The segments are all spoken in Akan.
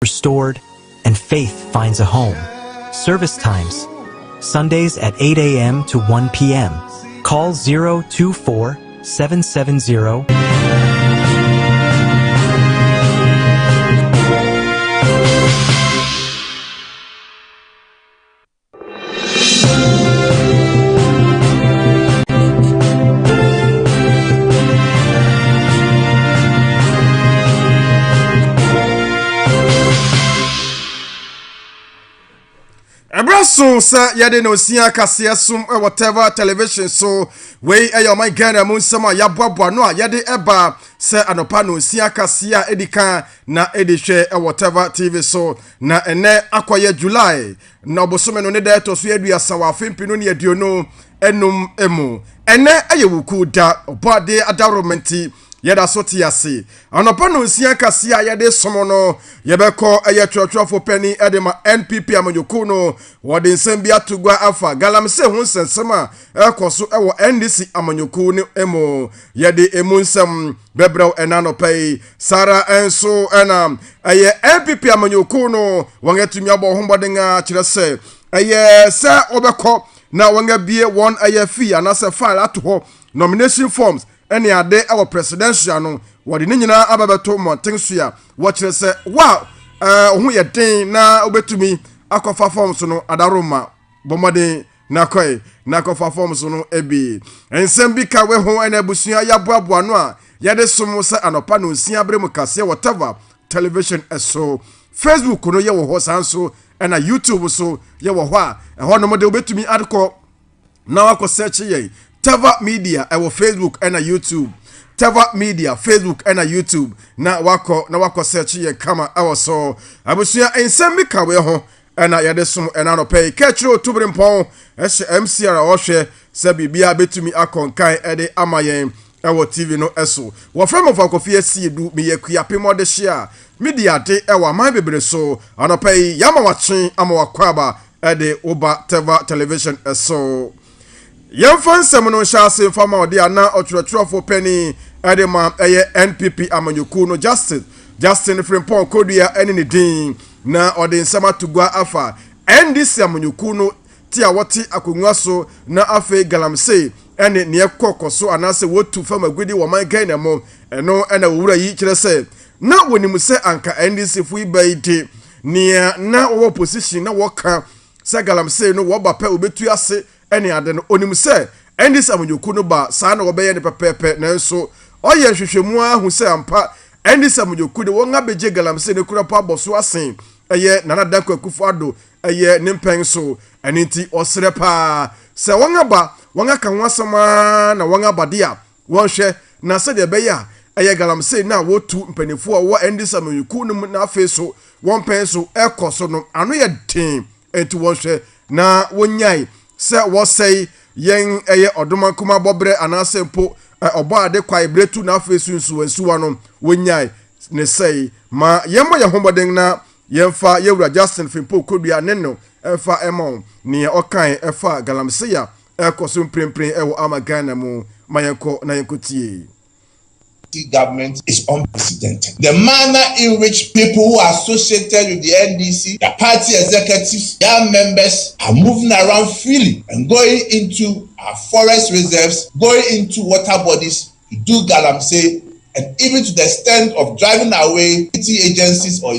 restored, and faith finds a home. Service times: Sundays at 8 a.m. to 1 p.m. Call 024 770. So sir yade no sia Kasea sum whatever television so we your my Ghana mun sama ya boaboa no yade eba sir Anopa no sia Kasea edika na edihwe whatever TV so na ene akoye July na obosome no ne da to so aduasa wa afempino ne aduono enum emu ene ayewuku da obade adaromenti yeda soti ase Anopa no sia Kasea yede somo no yebeko ayetwotwofo pani edema NPP amanyoku no wode nsambia tugwa afa galamse hu nsensema ekoso ewo NDC amanyoku ne emo yede emu nsam bebraw enanopai Sara enso ena aye NPP amanyoku no wangetumi abo hombodenga kirese aye se obeko na wanga bie won aye fee anase file ato nomination forms ene ade our presidential no wode ne nyina ababeto monten so ya wo kire se wow hu ye den na obetumi akofa forms no adaroma bomode na koi na akofa forms no ebi ensem bi ka we ho ene busua ya boaboa no a yade som se Anopa no nsia brem Kasea whatever television eso Facebook no ye wo ho sanso ena YouTube so ye wo ho a ho no mode obetumi adko na wako search ye Tevah Media ewo Facebook ena YouTube Tevah Media Facebook ena YouTube na wako search ye kama ewo so abusua ensem bi ka we ho ena yade som ena no pay ketro tubrimpon MCR ohwe se bibia betumi akonkan ede amayen ewo TV no eso wo frem of akofie siedu me yakua pemode hia media de ewo man bebre so Anopa yama wachen ama wakwaba ede oba Tevah television eso yemfan semono shase fama ode ana otwotwofo pani ede ma eye NPP amanyoku no Justin Frimpong kodua ene ne din na ode nsama tugwa afa NDC amanyoku no ti a wote akonwa so na afa galamse ene ne ekokoso anase wotu fama gudi wo man Ghana mo eno ena wura yi kire se na wonimu se anka NDC fu ibaide ne na wo position na woka se galamse no wo bapa obetu ase ene ade no onimu se NDC amanyoku no ba sa na wo beye ne pepepe na nso oye hwehwemu ahu se ampa NDC amanyoku de won abeje galamse ne kura pa aboso asen eye nana danko akufo ado eye nimpen so aninti osrepa se won aba won aka nwasama na won abade a won hwe na se de beya eye galamse na wotu mpanifo a wo NDC amanyoku no na afeso won pen so ekoso no ano ye den enti won hwe na wonyai se wo sei yen eye odomankuma bobre anase mpo obo ade kwa ibretu na afeso nsuwansuwa no wonyai ne sei ma yemma ye homboden na yemfa yewura Justin Frimpong kodua nenno efa emon ne okan efa galamseya ekoso mprempren ewo ama Ghana mu mayenko na yenkotie. The government is unprecedented. The manner in which people who are associated with the NDC, the party executives, their members are moving around freely and going into our forest reserves, going into water bodies to do galamsey, and even to the extent of driving away city agencies or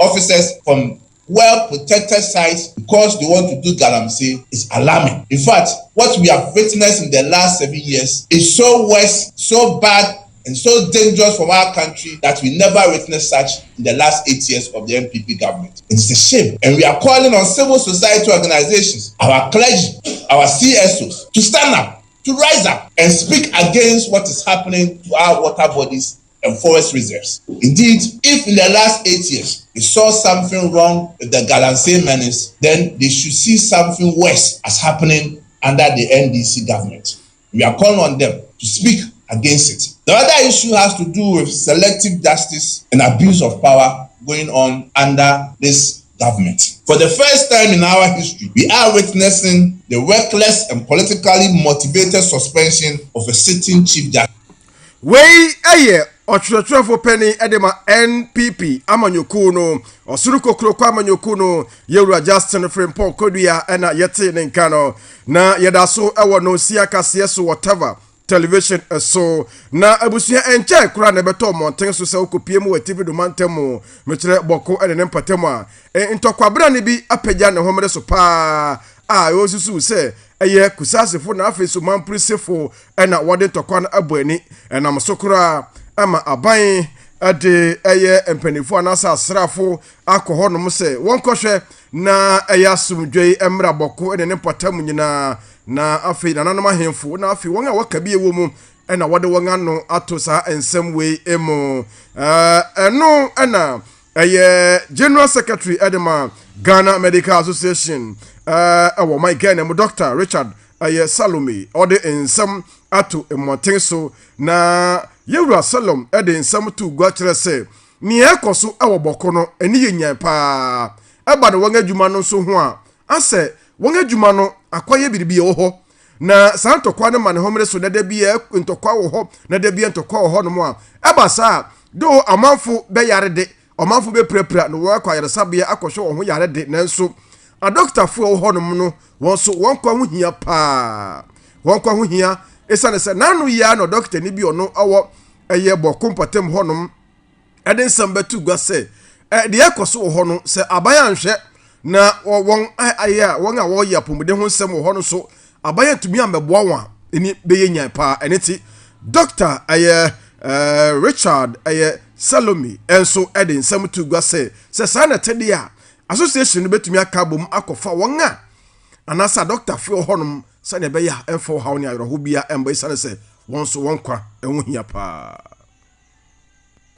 officers from well-protected sites because they want to do galamsey is alarming. In fact, what we have witnessed in the last 7 years is so worse, so bad, and so dangerous for our country that we never witnessed such in the last 8 years of the NPP government. It's a shame. And we are calling on civil society organizations, our clergy, our CSOs, to stand up, to rise up and speak against what is happening to our water bodies and forest reserves. Indeed, if in the last 8 years they saw something wrong with the galamsey menace, then they should see something worse as happening under the NDC government. We are calling on them to speak against it. The other issue has to do with selective justice and abuse of power going on under this government. For the first time in our history, we are witnessing the reckless and politically motivated suspension of a sitting chief justice. Wey aye Ochwechwefo penny edema NPP amanyoku no osuru kokro kwa amanyoku no yewura Justin Frimpong Kodua ena yete ne nka no na yedaso ewo no sia Kasea so whatever television so na abusia enche kura na beto monten so se okopie mu TV do mantemu mekire boko ene ne mpatemu a ntokwabra ne bi apagya ne homere so pa a yosusu se eye kusasefo na afeso mamprisefo ena wode tokwa na abani ena msokura ama aban ade eye empanifo anasa asrafo akoho no se wonkohwe na eye asumdwei emra boko ene ne potam nyina na afi na nanom ahemfo na afi won a wakabi ewo mu ena wode won ano ato sa ensem wei emo eno ena eye General Secretary Edema Ghana Medical Association ewo my Ghana mu Dr. Richard eye Salome ode ensem ato emoten so na yewura Salom ede nsam tu gwa kire se ni ekoso ewo boko no eni yenyan pa eba de won adwuma no so ho a ase won adwuma no akoye biribi wo ho na santokwa ne mane homre so na da bia ntokwa wo ho na da bia ntokwa wo ho no mo a eba sa do amanfo be yare de amanfo be prepra no wo akwa yare sabia akohwe wo ho yare de nanso a doctor fo wo ho no no won so won kwa ho hia pa won kwa ho hia esane se nanu ya no doctor ni bi ono awo eye boko mpatem honom ede nsambatu gwa se de ekoso wo ho no se abaya nhwe na won aya won a wo ya pomude ho nsem wo ho no so abaya tumi ambeboa wa eni beye nyan pa eneti doctor eye Richard eye Salome enso ede nsambatu gwa se sana tede a association no betumi akabom akofa won a anasa doctor fi wo honom sane be ya enfo hawo ni ayro bia embo isane se won so won kwa enwo hia pa.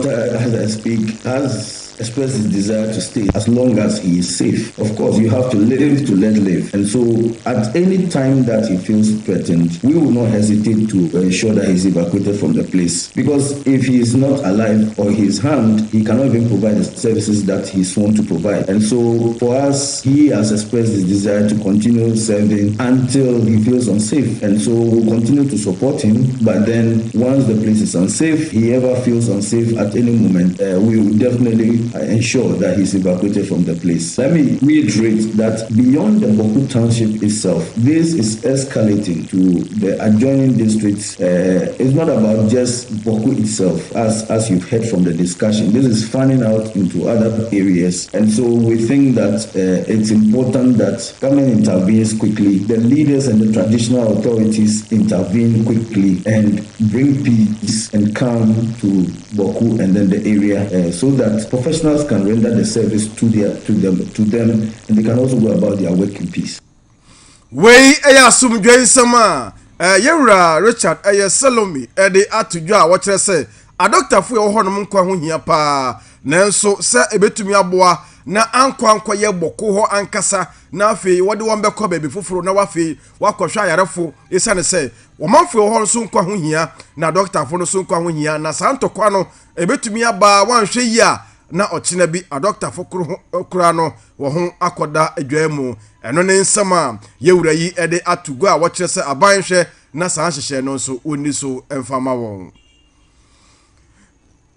As I speak, has expressed his desire to stay as long as he is safe. Of course, you have to live to let live. And so, at any time that he feels threatened, we will not hesitate to ensure that he's evacuated from the place. Because if he is not alive or he is harmed, he cannot even provide the services that he's sworn to provide. And so, for us, he has expressed his desire to continue serving until he feels unsafe. And so, we'll continue to support him. But then, once the place is unsafe, he ever feels unsafe at any moment, we will definitely ensure that he's evacuated from the place. Let me reiterate that beyond the Boku Township itself, this is escalating to the adjoining districts. It's not about just Boku itself, as you've heard from the discussion. This is fanning out into other areas. And so we think that it's important that government intervenes quickly, the leaders and the traditional authorities intervene quickly and bring peace and calm to Boku and then the area, so that professionals can render the service to them, and they can also go about their work in peace. Wey eya sumdwe nsama yewura Richard Salome ede atudwa wo kire se a doctor fo wo honom nkwa ho hia pa nanso se ebetumi aboa na ankwa ye boko ho ankasa na afi wode won bekọ ba bi foforo na wafi wakohwa yarefo esane se womanfo ho so nkwa ho hia na doctor fo no so nkwa ho hia na santokwa no ebetumi aba wanhwe yi a na ochina bi a doctor fo kura no wo ho akoda adwamu eno ne nsama yewura yi ede atugo a wo kire se abanhwe na san hyehye no so oni so emfama won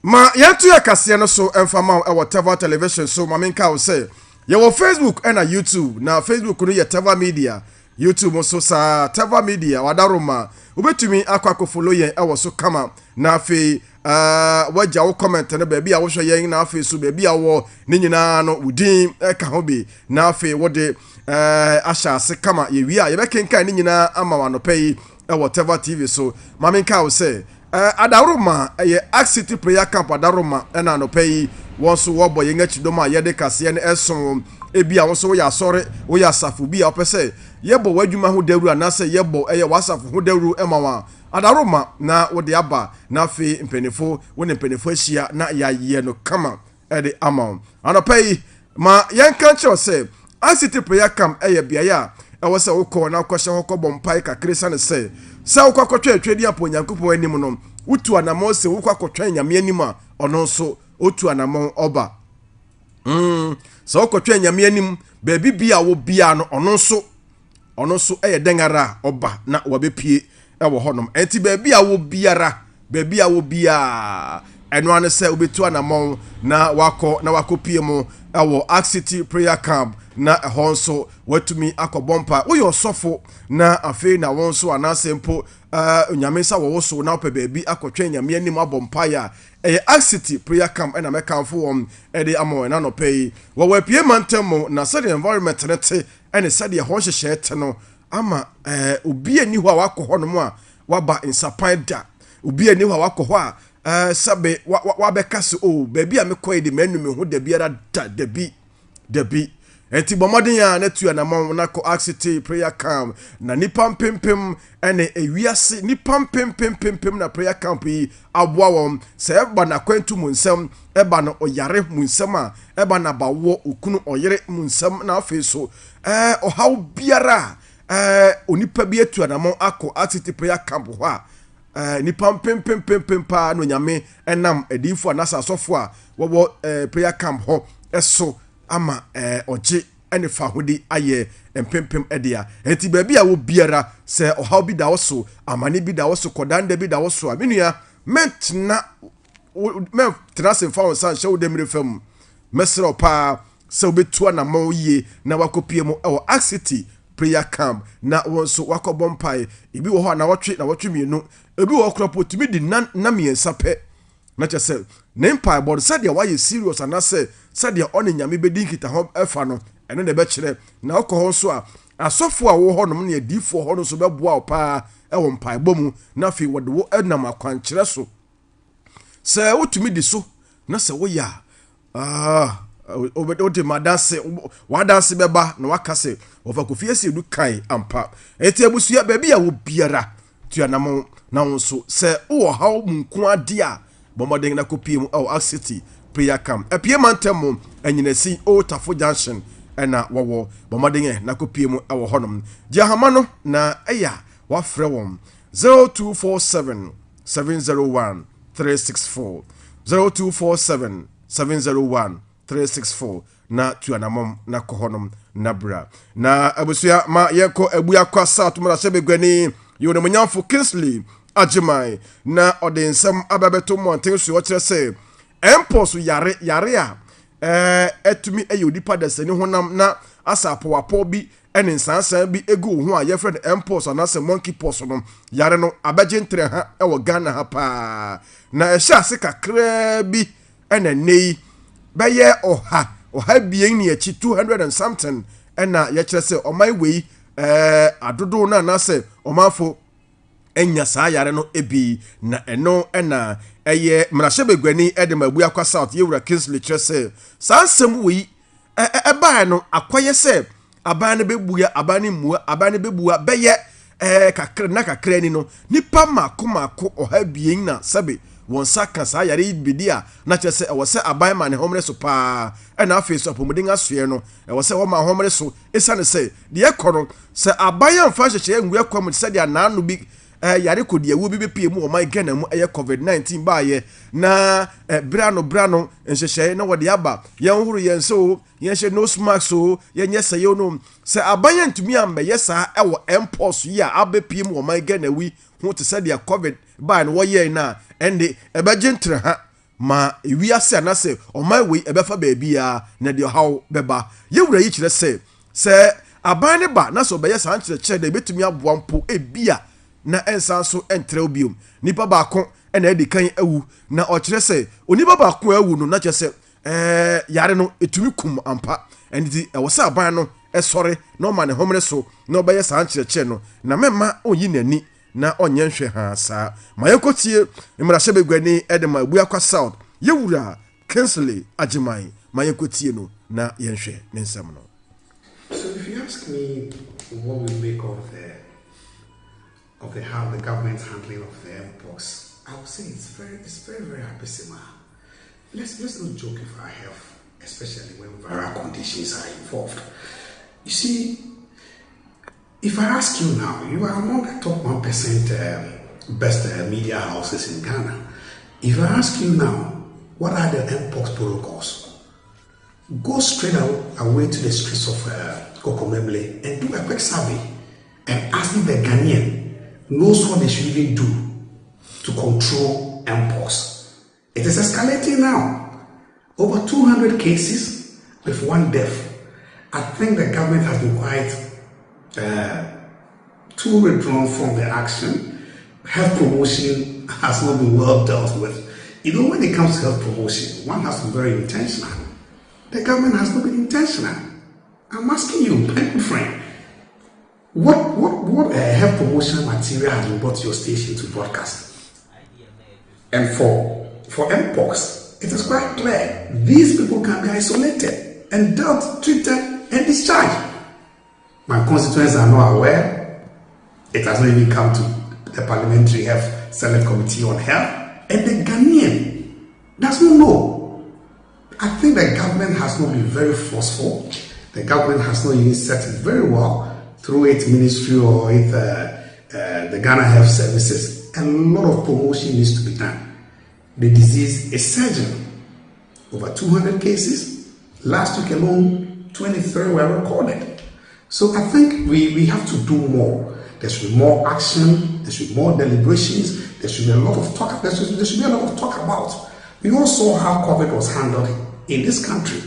ma yantu ya Kasea no so emfama e Tevah television so mamenka wo say ye wo Facebook and YouTube na Facebook no ye Tevah media YouTube so sa Tevah media wadaroma ubetumi akwa follow ye e so kama na afi waja wo comment na ba bia wo hwe ye na afi so ba bia wo ni nyina no udin e ka ho bi na afi wo de asha se kama ye wi a ye be kenkan ni nyina ama wanopa yi e Tevah TV so mamenka wo say adaroma ye City prayer camp adaroma na Anopa yi won so wo boye ngachidoma ye de Kasea ne eson ebia won so wo ya sore wo ya safu bia opese ye bo wadwuma ho dawru anase ye bo ye wasafu ho dawru emawa adaroma na wo de aba na fe mpenefo wo ne mpenefo ahia na ya ye no kama de ama Anopa yi ma yenka che se City prayer camp ye bia ya wo se wo ko na kwahye ho kobom pai kakre sane se sa ukwakotwa atwedi apo nyankopon anim no utu anamo se ukwakotwa nyame anim a ono so otu anamo oba so ukwakotwa nyame anim bebi bia wo bia no ono so dengara oba na wabepie e wo honom enti bebi a wo biara ɛno ane sɛ wobɛtu anamɔn na wakɔ pie mu ɛwɔ Ark City prayer camp na ɛhɔ nso watumi akɔbɔ mpa woyɛ ɔsɔfo na afei na wɔn nso anaasɛ mpo nyame nsa wɔ wo so na wopɛ baabi akɔtwɛn nyame anim abɔ mpaeɛ a ɛyɛ Ark City prayer camp ɛna mɛkamfo wɔn ɛde ama wɔn anɔpɛ yi wɔwɔ apie mantam mu na sɛdeɛ environment ne te ɛne sɛdeɛ hɔ nhyehyɛe te no ama obi ani hɔ a wakɔ hɔ nom a waba nsapan da obi ani hɔ a wakɔ hɔ a sabe wabɛka se baabi a mekɔ yi de manu me ho da biara da dabi enti bɔmmɔden a na tu anamɔ na kɔ Ark City prayer camp na nipa mpempem ɛne ewiase nipa mpempem na prayer camp yi aboa wɔn sɛ ɛba na kwantu mu nsɛm ɛba na ɔyare mu nsɛm a ɛba na bawo okunu ɔyere mu nsɛm na afei so ɔhaw biara onipa bi atu anamɔ akɔ Ark City prayer camp hɔ a nipa mpempem pa no nyame ɛnam adifo anasa asɔfo a wɔwɔ prayer camp hɔ ɛso ama ɔgye ɛne fa hodi ayɛ mpempem ɛdea enti baabi a wo biara sɛ ɔhaw bi da wo so amane bi da wo so kɔdanda bi da wo so a menua mɛtena sɛ mfa wo nsa nhyɛ wo dɛmmire fam mɛserɛ paa sɛ wobɛtua namɔ yie na wakɔpie mu ɛwɔ Ark City prayer camp na wɔn nso wakɔbɔ mpae ebi wɔ hɔ a na wɔtwe mmienu ebi wɔ kora po tumi di na mmiɛnsa pɛ na kyɛ sɛ ne mpae bɔd sɛdeɛ wayɛ serious anaasɛ sɛdeɛ ɔne nyame bɛdi nkita ho ɛfa no ɛno na ɛbɛkyerɛ na ɔkɔ hɔ nso a asɔfo a wɔ hɔ nom ne adiifoɔ hɔ no nso bɛboa wo paa ɛwɔ mpaebɔ mu na afei wɔde wo ɛnam akwankyerɛ so sɛ wotumi di so na sɛ woyɛ wode wadanse bɛba na waka sɛ wɔfa kofi asi edu kan ampa eti abusua baabi a wo biara tuanam na wo nso sɛ wowɔ haw mu nko ade a bɔmmɔden na kɔpie mu Ark City prayer camp apie mantam mu anyinasi Otafo Junction ɛna wɔwɔ bɔmmɔden na kɔpie mu ɛwɔ hɔnom diahama no na ɛyɛ wafrɛ wɔn 0247 701 364 0247 701 364 na tuanamom na kɔhɔnom na bra na abusua ma yɛkɔ abua kwa south mara hyɛ begwani yɛwɔ monyamfo Kingsley Ajimai na ɔde nsɛm ababeto mmɔnten so ɔkyerɛ sɛ empos yare a ɛtumi ɛyɛ odipa dasani honam na asapowapɔ bi ɛne nsansan bi egu ho a yɛfrɛ no empos anaasɛ monkeypox no yare no abɛgye ntere ha ɛwɔ Ghana ha paa na ɛhyɛ ase kakraa bi ɛna nei bɛyɛ ɔha bien ne akyi 200 and something ɛna yɛkyerɛ sɛ ɔman wei adodo na anaasɛ ɔmanfo enya saa yare no ebi na ɛno ɛna ɛyɛ mrahyɛ begwani ɛde mabu akwa south yɛwura Kingsley kyerɛ sɛ saa nsɛm wei ɛbaa no akɔyɛ sɛ aban no bɛbua aban no mmua aban no bɛbua bɛyɛ kakra ni no nipa mako ɔha bien na sɛbe wɔn sa ka saa yare bidi a na kyerɛ sɛ ɛwɔ sɛ aban ma ne homre so paa ɛna afei so apɔmuden asoɛ no ɛwɔ sɛ wɔma homre so ɛsane sɛ deɛ ɛkɔ no sɛ aban amfa hyehyɛ ngu ɛkɔ mu sɛdeɛ naano bi yare kodi awu bi bepie mu ɔman Ghana mu ɛyɛ COVID-19 baayɛ na bra no nhyehyɛ na wɔde aba yɛn horo yɛn so yɛn hyɛ nose mask so yɛn nyɛ sɛ yɛn no sɛ aban ntumi ambɛyɛ saa ɛwɔ empos yi a abepie mu ɔman Ghana wi ho te sɛ deɛ COVID baa no wɔyɛ na ɛnde ɛbɛgye ntere ha ma ewiase anase ɔman wei ɛbɛfa baabi a na deɛ haw bɛba yɛwura yi kyerɛ sɛ aban ne ba na sɛ ɔbɛyɛ saa nkyerɛkyerɛ da ebetumi aboa mpo ebia na ensan so entrew biom nipa baako na edi kan awu na ɔkyerɛ sɛ onipa baako awu no na kyerɛ sɛ yare no etumi kum ampa ɛnti ɛwɔ sɛ aban no ɛsɔre na ɔma ne homre so na ɔbɛyɛ saa nkyerɛkyerɛ no na mɛma onyi n'ani na ɔnyɛ nhwɛ ha saa ma yɛkɔtie mmarahyɛ begwani ɛde ma abu akwa south yɛwura Kingsley Ajimai ma yɛkɔtie no na yɛnhwɛ ne nsɛm no. So if you ask me what we make of how the government's handling of the mpox, I would say it's very abysmal. Let's not joke with our health, especially when viral conditions are involved. You see, if I ask you now, you are among the top 1% best media houses in Ghana. If I ask you now, what are the mpox protocols? Go straight away to the streets of Kokomemle and do a quick survey and ask if the Ghanaian knows what they should even do to control mpox. It is escalating now. Over 200 cases with one death. I think the government has been quite too withdrawn from the action. Health promotion has not been well dealt with. You know, when it comes to health promotion, one has to be very intentional. The government has not been intentional. I'm asking you, my friend, what health promotion material has been brought to your station to broadcast? And for MPOX, it is quite clear these people can be isolated and dealt, treated, and discharged. My constituents are not aware. It has not even come to the Parliamentary Health Select Committee on Health, and the Ghanaian does not know. I think the government has not been very forceful. The government has not even set it very well through its ministry or its, the Ghana Health Services. A lot of promotion needs to be done. The disease is surging. Over 200 cases. Last week alone, 23 were recorded. So I think we have to do more. There should be more action. There should be more deliberations. There should be a lot of talk. There should be a lot of talk about. We all saw how COVID was handled in this country.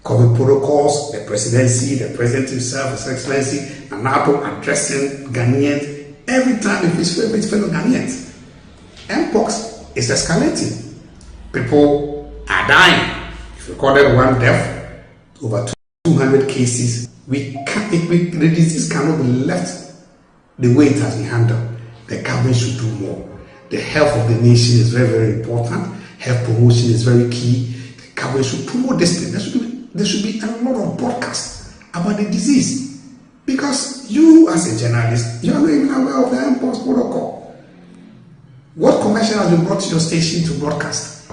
COVID protocols, the presidency, the president himself, His Excellency, Anopa addressing Ghanaians every time with his fellow Ghanaians. MPOX is escalating. People are dying. We've recorded one death, over 200 cases. The disease cannot be left the way it has been handled. The government should do more. The health of the nation is very, very important. Health promotion is very key. The government should promote this thing. There should be a lot of broadcasts about the disease. Because you, as a journalist, you are not even aware of the MPOX protocol. What commercial has been brought to your station to broadcast?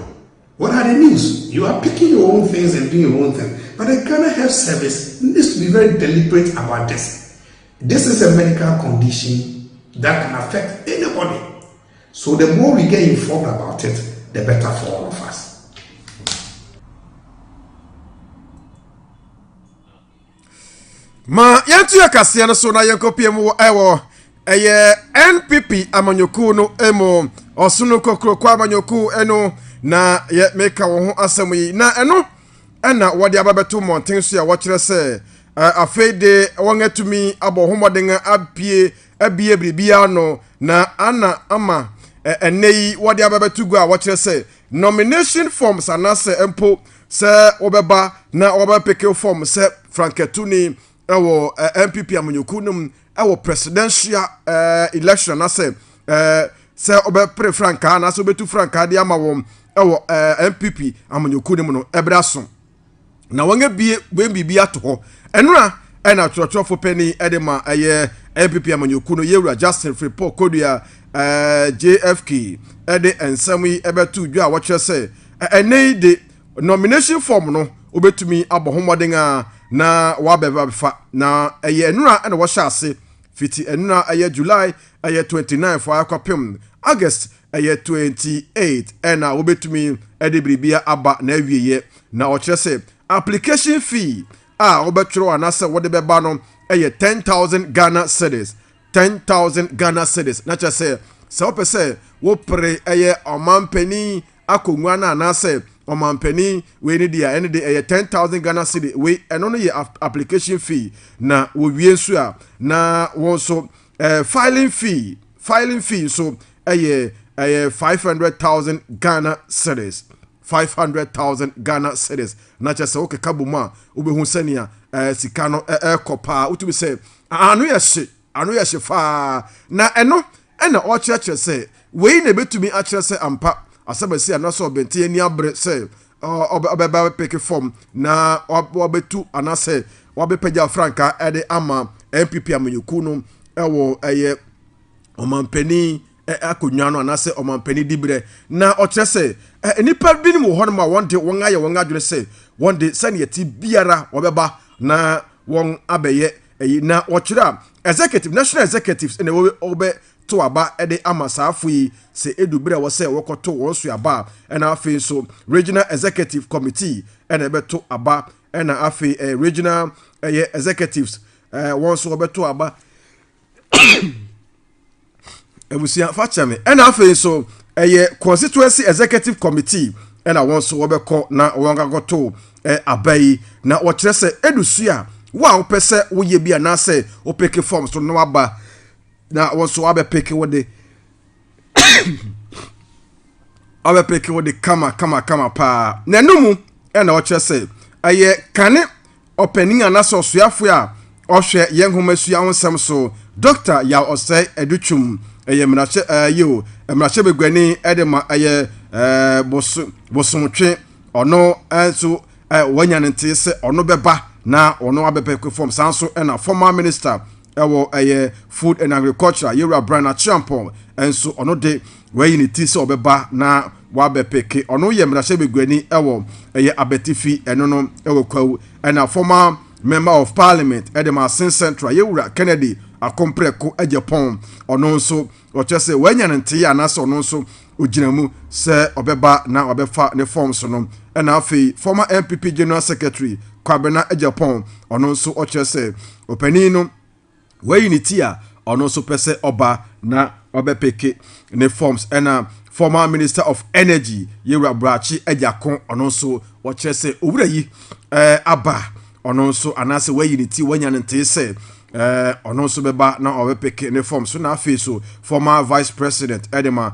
What are the news? You are picking your own things and doing your own thing. But the Ghana Health Service needs to be very deliberate about this. This is a medical condition that can affect anybody. So the more we get informed about it, the better for all of us. Ma yantu ya Kasea no so na yenkopie mu ewo NPP amanyoku no emo osunu kokro kwa amanyoku eno na ye meka wo ho asem yi na eno na wode ababeto monten so ya wo kire se afeide won atumi abo homoden abie bribia no na ana ama enei wode ababeto gu a wo kire se nomination forms anase empo se obeba na obapeke form se franketuni ewo MPP amanyoku num ewo presidential election na se obe franka na se obetu franka de ama wom ewo MPP amanyoku num no ebraso na wonge bie ato ho enura na trotofo pani edema MPP amanyoku no yewura Justin Fripo Kodua JFK ede ensami ebetu dwa wo kire se enei de nomination form no obetumi abohomoden a na wabeba fa na enura na wo hyase fiti enura July 29 for akopem August 28 na obetumi edebribia aba na awieye na o kire se application fee obetro anase wode beba no 10,000 Ghana cedis 10,000 Ghana cedis na kire se opese wo pre omampani akonwa na anase omampani we ni dia ene de 10,000 Ghana cedi we eno no ye application fee na wo wie nso a na won so filing fee so 500,000 Ghana cedis 500,000 Ghana cedis na cha se o keka boma obehu sania sika no kopa utubi se anu ye hye fa na eno na o cheche se we na betumi a kire se ampa asabasi anaso benti ani abre se obeba peke form na obetu anase obepeja franka ede ama MPP amanyoku no ewo omampani akonwa no anase omampani dibre na o kire se enipa binim wo hono ma wonde won aye won adwere se wonde sane yeti biara obeba na won abeye na o kire executive national executives ene obe to aba ede amasafu yi se edubere wo se wokoto wo so aba na afi so regional executive committee ene beto aba na afi regional executives won so beto aba ebusia fachame na afi so constituency executive committee and I want so wobeko na wonga goto abai na wo kire se edusu a wa wo pese wo ye bia na se wo peke forms to no aba na wo so abe peke wo de abe peke wo de kama pa na numu na wo kire se kane opening anaso suafo a ohwe ye nhomasua wonsam so Dr. ya osai educhum mrache mrache begwani edema bosomtwe ono enso wanyanente se ono beba na ono abepekwe form sanso na former minister ewo food and agriculture Yura Brana Champo enso ono de wayiniti se obeba na wabepeke ono ye mrache begwani ewo abetifi eno no ewo kwawu na former member of parliament edema Sin Central Yura Kennedy akompreko Japan ono nso ochese wanyanente ya na so ono nso ojinamu se obeba na obefa ne forms no na afi former MPP general secretary Kwabena Japan ono nso ochese opanino wayiniti a ono nso pese oba na obepeke ne forms na former minister of energy Yura Brachi Ejakon ono nso ochese owura yi aba ono nso anase wayiniti wanyanente se ono so beba na obepeke ne form so na afi so former vice president edema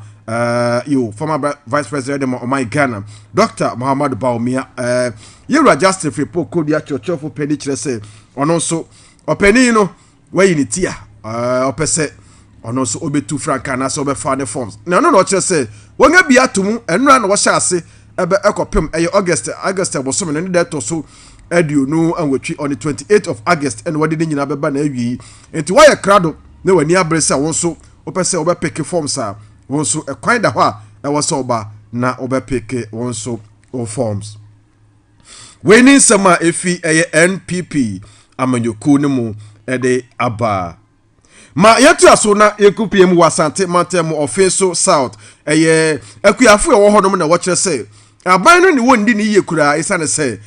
former vice president edema my Ghana Dr. Muhammad Baumia Yura Justice Fripo Kodia Chochofo pedi kire se ono so openi no wayiniti a opese ono so obetu franka na so obefa ne forms na no kire se wonga bia tumu enura na wo hya ase ebe ekopem August bosom ne de to so Edio no anwetwi on the 28th of August and what did nyina beba na awi enti why krado na wani abrese won so opese obepeke forms a won so ekwan da ho a ewo so oba na obepeke won so o forms weni sama efi NPP amanyoku ne mu ede aba ma yetu aso na ekupiem wasante mantem ofeso south akuafo wo hodom na wo kire se aban no ni wondi ni yekura isa ne se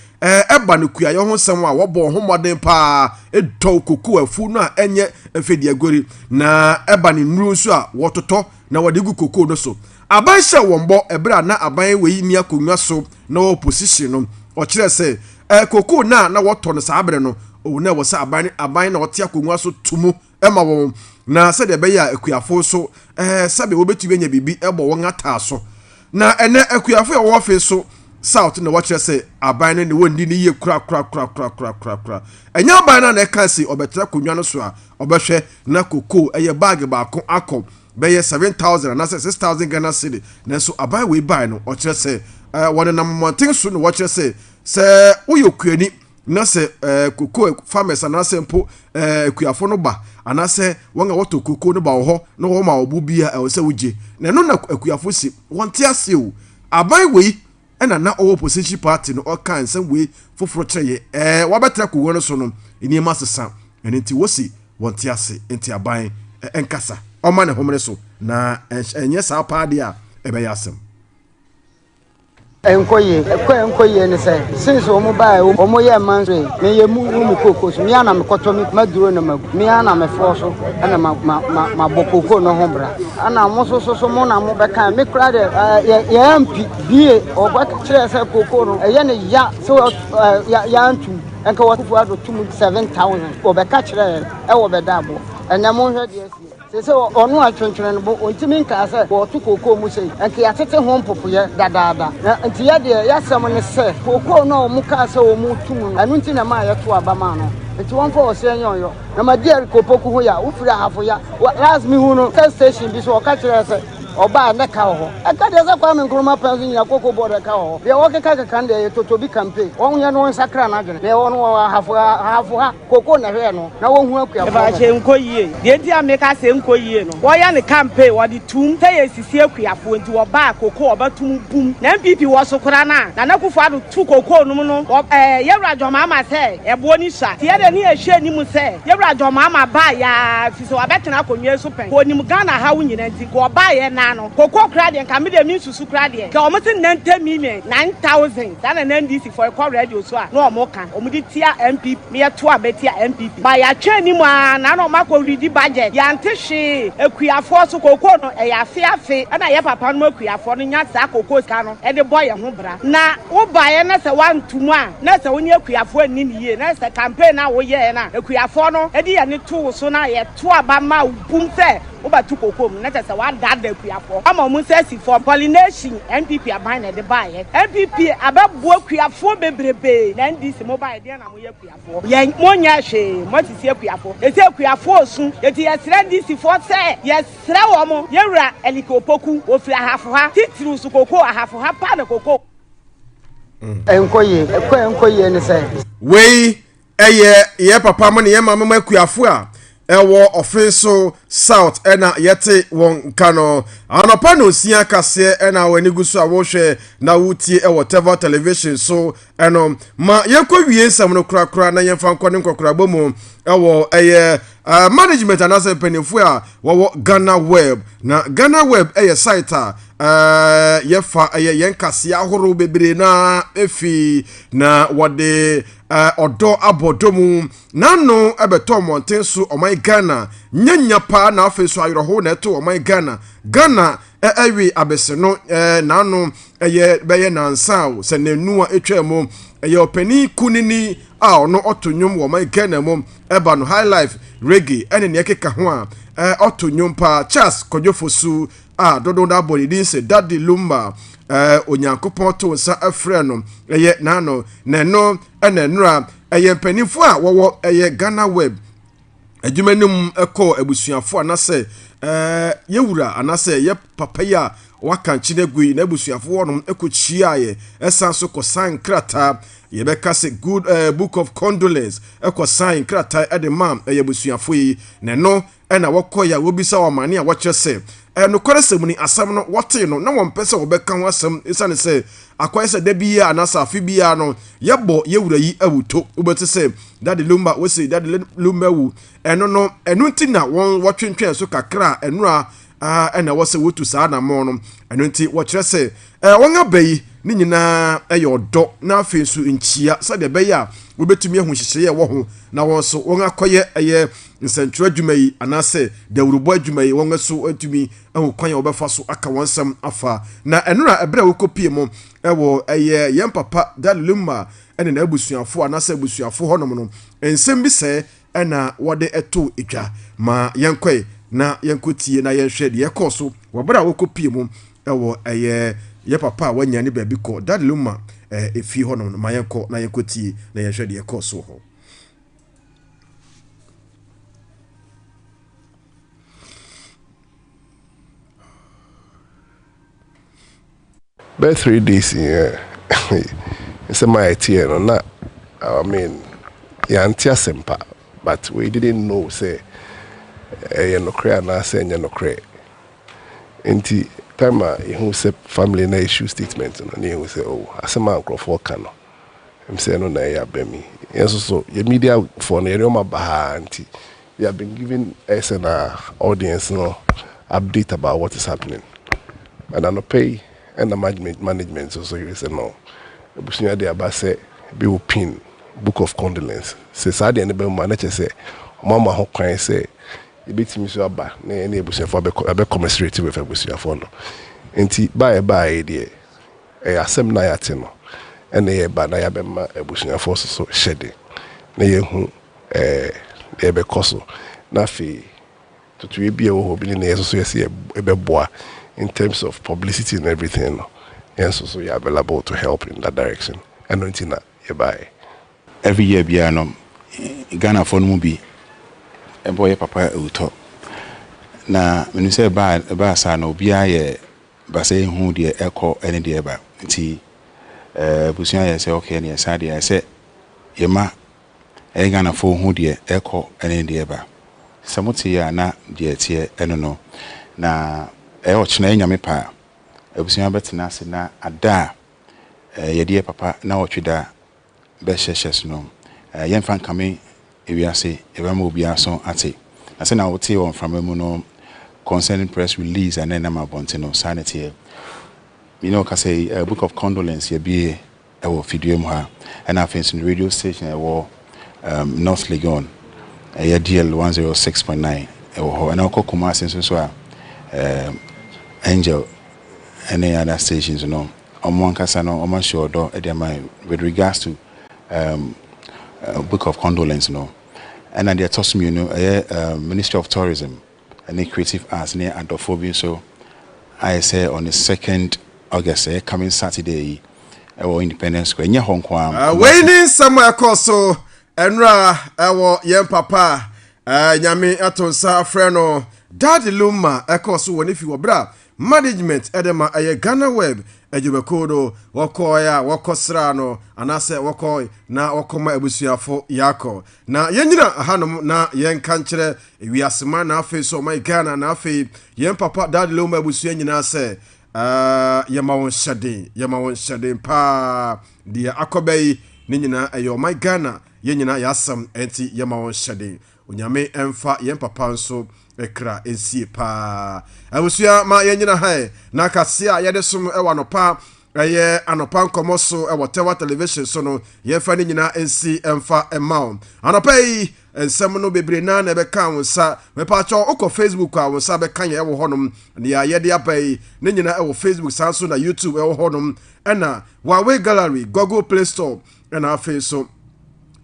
eba no kuya yo ho sam a wobo ho moden pa edo koku afu no a enye efedi agori na eba ni nuru so a wototo na wodigu koku no so aban hye wombo ebra na aban weyi ni akonwa so na opposition no o kire se koku na woto no sabre no o na wo sa aban na wote akonwa so tumu ema wo na se de be ya akuafo so sabe wobetu enya bibi ebo won ata so na ene akuafo ya wo fe so south na watch say aban ne wondi ni ye kura enya aban na ka si obetra konwa no so a obehwe na koko bag ba ko akọ be ye 7,000 na 6,000 Ghana cedi na so aban we buy no o kire say won na mountain so no watch say uyokuani na se koko farmers na se mpo akuafo no ba anase won a woto koko no ba wo ho na wo ma obu bia e se wuje na no na akuafo si won te ase o aban we na opposition party no okan some we foforo kire wabetra ko wono so no eni ma sesa enti wosi won te ase enti aban enkasa o ma ne homre so na enye sa paade a ebe yasem enkoye ne say since omo bai omo ye manso me ye mu kokos mi ana me koto mi maduro na magu mi ana me foso ana ma bokoko no hombra ana mo so mo na mo beka me kra de ye MP bie ogba kire say koko no ye ne ya so ya antu enka wofu ado tum 7,000 obeka kire e wo bedabo enya mo hwe de asi se onu atwentwene no bo ontimi nka se wo to koko mu sei enka ya tete ho mpopoye dadaada nti ya de ya sam ne se koko no mu ka se wo mu tum anu nti na ma ya to abama no nti won fa ose enyo na ma de kopoku ho ya ufira hafo ya last me hu no station bi so o ka kire se oba na ka ho aka de za kwa me nkroma panzo nya koko board ka ho be wo keka kande toto bi campaign won nya no nsakra na adwene be won hafo ha koko na hwe no na won hu akua ba che nkoyie de di ameka se nkoyie no wo ya ne campaign wo di tum te yesisi akuafo nti wo ba koko oba tum bum na MPP wo so kora na kufu ado tu koko no no yewra joma ama se ebo ni sha tie de ni ehwe ni mu se yewra joma ama ba ya fi so abetena akonwe so pen ko ni mu Ghana ha wo nyina nti ko ba ye no koko kra de nka me de mi susu kra de ka omo se 90 million 9,000 that na NDC for a radio so a no omo kan omo di tia MPP me to abetia MPP ba ya twa ni mu a na no makọ redi budget ya nte hwe akuafo so koko no e ya afe na ye papa no akuafo no nya sa koko ska no e de boy ho bra na wo ba ye na se wantumu a na se woni akuafo ani ni ye na se campaign na wo ye na akuafo no e di ye ne to so na ye to aba ma bum se Oba tu kokom na tese wa dad da kuafo ama mu sesi for pollination MPP aban na de bae MPP ababu kuafo bebrebe na NDC mobile de na mo ye kuafo ye mo nya hwe mo ti se kuafo e se kuafo osu e ti ye sra NDC for se ye sra wo mo ye wura elikopoku ofira hafo ha titru su koko ahafo ha pa na koko enkoye ne se we ye papa mo ne ye mama ma kuafo a ewo offiso south ena yete won kano Anopa no sia kase ena wani gusu a wo hwe na wutie ewo Tevah television so eno ma yekọ wie nsam no kura na yemfa nkọ ne nkokora bomu ewo management anase penifo a wo Ghana web na Ghana web site a yefa yen kase ahoro bebre na efi na wode odo abodomu nano ebeto monten so oman Ghana nyanya pa na afeso ayroho na eto oman Ghana ewi abese no nano beye nansa se nanu a etwam opani kunini a ono otonyum wo man Ghana mum eba no high life reggae ene ne keka ho a otonyum pa Charles Kojofosu a dodo da body din se Daddy Lumba onyankopon to nsa afre no nano neno enenura mpanifo a wowo Ghana web adwumanim eko abusuafo anase yewura anase ye papaya waka nchine na abusuafo wonom ekochiaye esanso ko sign krata ye beka se good book of condolence eko sign krata edemam abusuafo yi neno ena wokoya wobisa wamane a wochese no koresem ni asam no wote no na wompese wobeka ho asam isane se akwai se da biya anasa afi biya no yebo yewura yi awuto wobete se Daddy Lumba we say Daddy Lumba wu no nti na won wotwentwen so kakra enura ena wo se wotu saa na mo no nti wo kire se won abayi ni nyina odo na afensu nchia se de beya wobetumi ehun hyehyeye wo ho na won so won akoye nsentro adwuma yi anase dawurubo adwuma yi won so atumi ehu kwan obefa so aka wonsam afa na enura ebra wokopie mo ewo yem papa Daddy Lumba ene na abusuafo anase abusuafo honom no ensem bi se ena wode eto edwa ma yenkwe na yenkotie na yenhwe de yekoso wobra wokopie mo ewo ye papa wanya ni baby ko Daddy Lumba efi honom ma yenko na yenkotie na yenhwe de yekoso ho About 3 days, it's a my tear or not. I mean, yeah, simple, but we didn't know, say, no cray, and I say, no cray. And the time who said family na issue statement, and he will say, oh, as a man, for cano. I'm saying, no, I be me. Yes, so your media for Neroma Baha, you have been giving us an audience no update about what is happening. And I no pay. And the management so you say no. Ebusunya de abase be pin book of condolence. Say sad and be manager say mama ho kwan say e betimi so aba na ebusunya for be commiserate with ebusunya for no. Enti bye dey asem na yate no. And e ba na ya be ma ebusunya for so shede. Na ye hu e be koso. Na fi to be o bi na so yes e be boa. In terms of publicity and everything, and so you're available to help in that direction. And until now, you buy. Every year, Ghana for movie, and boy, papa will talk. Now, when you say bad, no be I, but say who dear echo any day about tea. Busia say, okay, and yes, I said, Yema, a Ghana for who dear echo any day about. Samotia, na dear tear, I don't know. Now, ochina nyame pa ebusunya betina se na ada ye papa na otweda be hyehye no yemfa nkame ewiase ebe ma obi aso ate na se na wote won frama mu no concerning press release and then I'm abontino sanity. You know, Kasea, a book of condolence, be a video, and I think in the radio station, North Legon, a DL 106.9, and I'll call Kumasi so Angel, any other stations, you know, on one casano, on my show, with regards to a book of condolence, you know, and then they tossed me, you know, Ministry of Tourism and the Creative Arts near Anopa, so I say on the 2nd August, coming Saturday, or Independence Square, near Hong Kong. Waiting somewhere, so. Enra ewo yen papa nyame atonsa freno Daddy Luma ekoso woni fi wobra management edema Ghana web ejubekodo wokoya wokosra no anase wokoy na wokoma ebusuafo yako na yenyina hanom na yen kankere wiasema na afi so my Ghana na afi yen papa Daddy Luma ebusua nyina se yamawon shade pa dia akobei ni nyina my Ghana yenyina yasam enti yamawon shade onyame emfa yen papa nso ekra ensie pa awusua ma yenyina hai na Kasea yede sum ewa Anopa Anopa nkomoso ewa Tevah television so no yefa ni nyina ensi emfa emaw Anopa yi ensem no bebre na na beka wonsa mepa cho uko Facebook a wonsa beka ye ewo honom ne ya yede abai ni nyina ewo Facebook sanso na YouTube ewo honom ena Huawei gallery Google Play Store ena afi so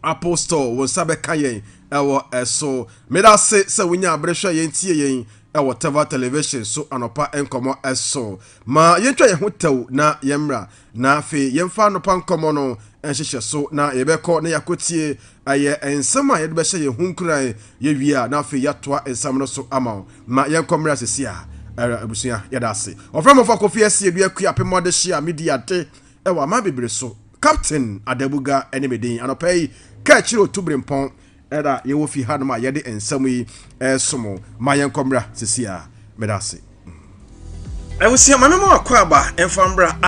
Apple Store wonsa beka ye ewo eso meda se winya abrehwa ye ntie ye ewo Tevah television so Anopa enkomo eso ma yentwa ye hotew na yemra na afi yemfa Anopa nkomo no enhyehyɛ so na yebekɔ na yakotie aye ensema ye de behye ye hunkuran ye wia na afi yatoa ensam no so ama ma yenkomra sesia abusua yeda ase oframo fa kofi asie dua kua pemode hia media de ewo ama bebre so Captain Adabuga enemedin Anopa yi ka chiro tubrempon era ye wo fi hanoma ye de ensam yi somo ma yenkomra sesia medase awusia mamemo akwaba enfambra